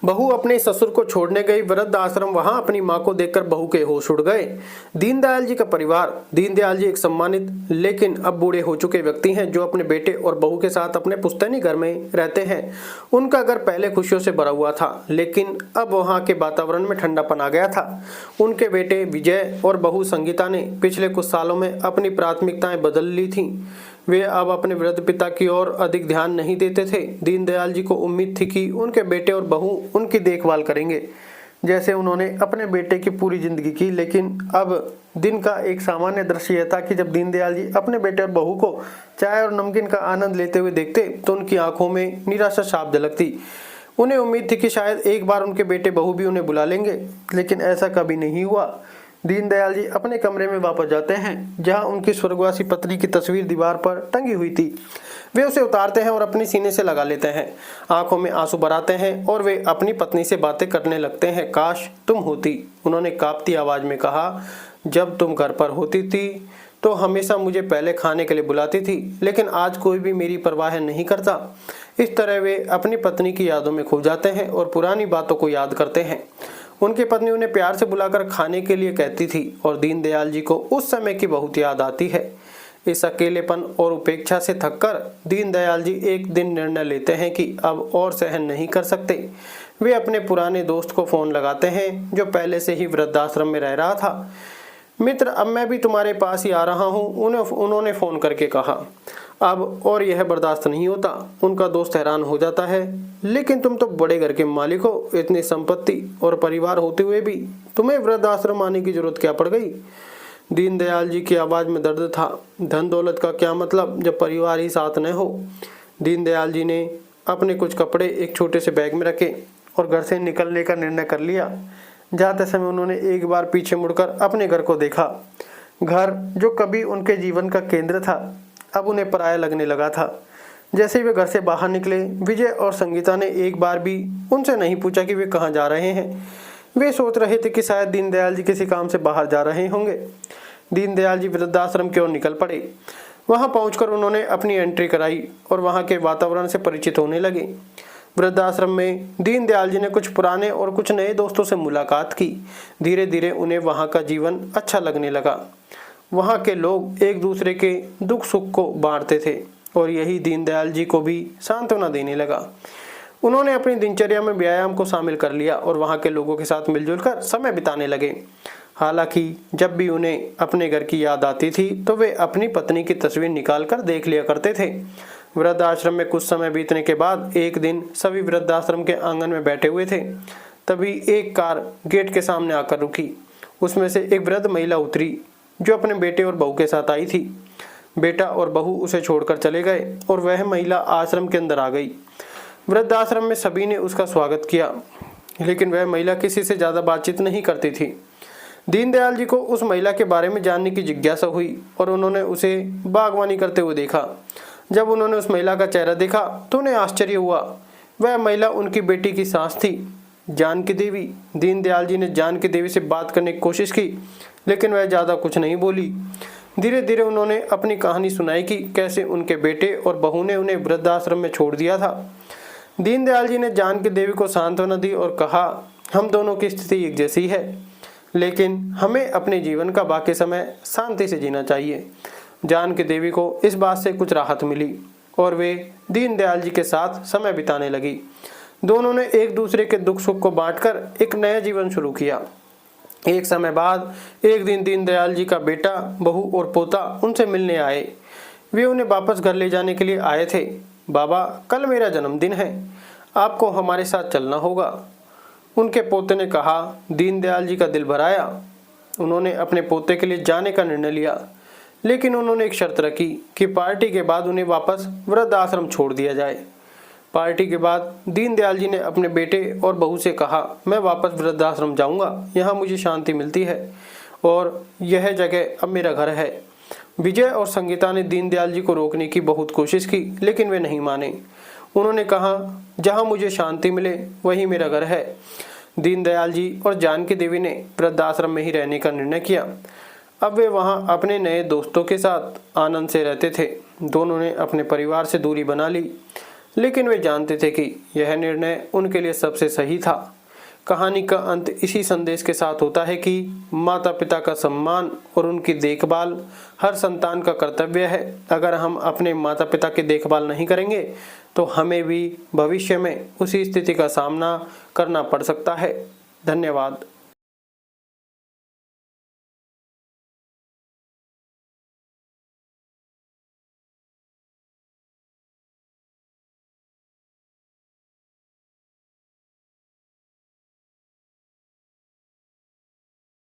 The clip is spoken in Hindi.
बहू अपने ससुर को छोड़ने गई वृद्ध आश्रम, वहां अपनी मां को देखकर बहू के होश उड़ गए। दीनदयाल जी का परिवार। दीनदयाल जी एक सम्मानित लेकिन अब बूढ़े हो चुके व्यक्ति हैं जो अपने बेटे और बहू के साथ अपने पुश्तैनी घर में रहते हैं। उनका घर पहले खुशियों से भरा हुआ था, लेकिन अब वहां के वातावरण में ठंडापन आ गया था। उनके बेटे विजय और बहू संगीता ने पिछले कुछ सालों में अपनी प्राथमिकताएं बदल ली थीं। वे अब अपने वृद्ध पिता की ओर अधिक ध्यान नहीं देते थे। दीनदयाल जी को उम्मीद थी कि उनके बेटे और बहू उनकी देखभाल करेंगे, जैसे उन्होंने अपने बेटे की पूरी जिंदगी की। लेकिन अब दिन का एक सामान्य दृश्य यह था कि जब दीनदयाल जी अपने बेटे और बहू को चाय और नमकीन का आनंद लेते हुए देखते तो उनकी आंखों में निराशा साफ झलकती। उन्हें उम्मीद थी कि शायद एक बार उनके बेटे बहू भी उन्हें बुला लेंगे, लेकिन ऐसा कभी नहीं हुआ। दीनदयाल जी अपने कमरे में वापस जाते हैं, जहां उनकी स्वर्गवासी पत्नी की तस्वीर दीवार पर टंगी हुई थी। वे उसे उतारते हैं और अपने सीने से लगा लेते हैं। आंखों में आंसू भराते हैं और वे अपनी पत्नी से बातें करने लगते हैं। काश तुम होती, उन्होंने कांपती आवाज में कहा। जब तुम घर पर होती थी तो हमेशा मुझे पहले खाने के लिए बुलाती थी, लेकिन आज कोई भी मेरी परवाह नहीं करता। इस तरह वे अपनी पत्नी की यादों में खो जाते हैं और पुरानी बातों को याद करते हैं। उनकी पत्नी उन्हें प्यार से बुलाकर खाने के लिए कहती थी और दीनदयाल जी को उस समय की बहुत याद आती है। इस अकेलेपन और उपेक्षा से थककर दीनदयाल जी एक दिन निर्णय लेते हैं कि अब और सहन नहीं कर सकते। वे अपने पुराने दोस्त को फोन लगाते हैं, जो पहले से ही वृद्धाश्रम में रह रहा था। मित्र, अब मैं भी तुम्हारे पास ही आ रहा हूँ, उन्होंने फोन करके कहा। अब और यह बर्दाश्त नहीं होता। उनका दोस्त हैरान हो जाता है, लेकिन तुम तो बड़े घर के मालिक हो, इतनी संपत्ति और परिवार होते हुए भी तुम्हें वृद्धाश्रम आने की जरूरत क्या पड़ गई। दीनदयाल जी की आवाज में दर्द था। धन दौलत का क्या मतलब जब परिवार ही साथ न हो। दीनदयाल जी ने अपने कुछ कपड़े एक छोटे से बैग में रखे और घर से निकलने का निर्णय कर लिया। जाते समय उन्होंने एक बार पीछे मुड़कर अपने घर को देखा। घर जो कभी उनके जीवन का केंद्र था, अब उन्हें पराया लगने लगा था। जैसे ही वे घर से बाहर निकले, विजय और संगीता ने एक बार भी उनसे नहीं पूछा कि वे कहाँ जा रहे हैं। वे सोच रहे थे कि शायद दीनदयाल जी किसी काम से बाहर जा रहे होंगे। दीनदयाल जी वृद्धाश्रम की ओर निकल पड़े। वहां पहुंचकर उन्होंने अपनी एंट्री कराई और वहां के वातावरण से परिचित होने लगे। वृद्धाश्रम में दीनदयाल जी ने कुछ पुराने और कुछ नए दोस्तों से मुलाकात की। धीरे धीरे उन्हें वहां का जीवन अच्छा लगने लगा। वहां के लोग एक दूसरे के दुख सुख को बांटते थे और यही दीनदयाल जी को भी सांत्वना देने लगा। उन्होंने अपनी दिनचर्या में व्यायाम को शामिल कर लिया और वहां के लोगों के साथ मिलजुल कर समय बिताने लगे। हालांकि जब भी उन्हें अपने घर की याद आती थी तो वे अपनी पत्नी की तस्वीर निकाल कर देख लिया करते थे। वृद्धाश्रम में कुछ समय बीतने के बाद एक दिन सभी वृद्धाश्रम के आंगन में बैठे हुए थे। तभी एक कार गेट के सामने आकर रुकी। उसमें से एक वृद्ध महिला उतरी, जो अपने बेटे और बहू के साथ आई थी। बेटा और बहू उसे छोड़कर चले गए और वह महिला आश्रम के अंदर आ गई। वृद्धाश्रम में सभी ने उसका स्वागत किया, लेकिन वह महिला किसी से ज्यादा बातचीत नहीं करती थी। दीनदयाल जी को उस महिला के बारे में जानने की जिज्ञासा हुई और उन्होंने उसे बागवानी करते हुए देखा। जब उन्होंने उस महिला का चेहरा देखा तो उन्हें आश्चर्य हुआ। वह महिला उनकी बेटी की सास थी, जानकी देवी। दीनदयाल जी ने जानकी देवी से बात करने की कोशिश की, लेकिन वह ज्यादा कुछ नहीं बोली। धीरे धीरे उन्होंने अपनी कहानी सुनाई कि कैसे उनके बेटे और बहू ने उन्हें वृद्धाश्रम में छोड़ दिया था। दीनदयाल जी ने जानकी देवी को सांत्वना दी और कहा, हम दोनों की स्थिति एक जैसी है, लेकिन हमें अपने जीवन का बाकी समय शांति से जीना चाहिए। जानकी देवी को इस बात से कुछ राहत मिली और वे दीनदयाल जी के साथ समय बिताने लगी। दोनों ने एक दूसरे के दुख सुख को बांटकर एक नया जीवन शुरू किया। एक समय बाद एक दिन दीनदयाल जी का बेटा, बहू और पोता उनसे मिलने आए। वे उन्हें वापस घर ले जाने के लिए आए थे। बाबा, कल मेरा जन्मदिन है, आपको हमारे साथ चलना होगा, उनके पोते ने कहा। दीनदयाल जी का दिल भर आया। उन्होंने अपने पोते के लिए जाने का निर्णय लिया, लेकिन उन्होंने एक शर्त रखी कि पार्टी के बाद उन्हें वापस वृद्धाश्रम छोड़ दिया जाए। पार्टी के बाद दीनदयाल जी ने अपने बेटे और बहू से कहा, मैं वापस वृद्धाश्रम जाऊंगा, यहाँ मुझे शांति मिलती है और यह जगह अब मेरा घर है। विजय और संगीता ने दीनदयाल जी को रोकने की बहुत कोशिश की, लेकिन वे नहीं माने। उन्होंने कहा, जहाँ मुझे शांति मिले वही मेरा घर है। दीनदयाल जी और जानकी देवी ने वृद्धाश्रम में ही रहने का निर्णय किया। अब वे वहाँ अपने नए दोस्तों के साथ आनंद से रहते थे। दोनों ने अपने परिवार से दूरी बना ली। लेकिन वे जानते थे कि यह निर्णय उनके लिए सबसे सही था। कहानी का अंत इसी संदेश के साथ होता है कि माता पिता का सम्मान और उनकी देखभाल हर संतान का कर्तव्य है। अगर हम अपने माता पिता की देखभाल नहीं करेंगे तो हमें भी भविष्य में उसी स्थिति का सामना करना पड़ सकता है। धन्यवाद।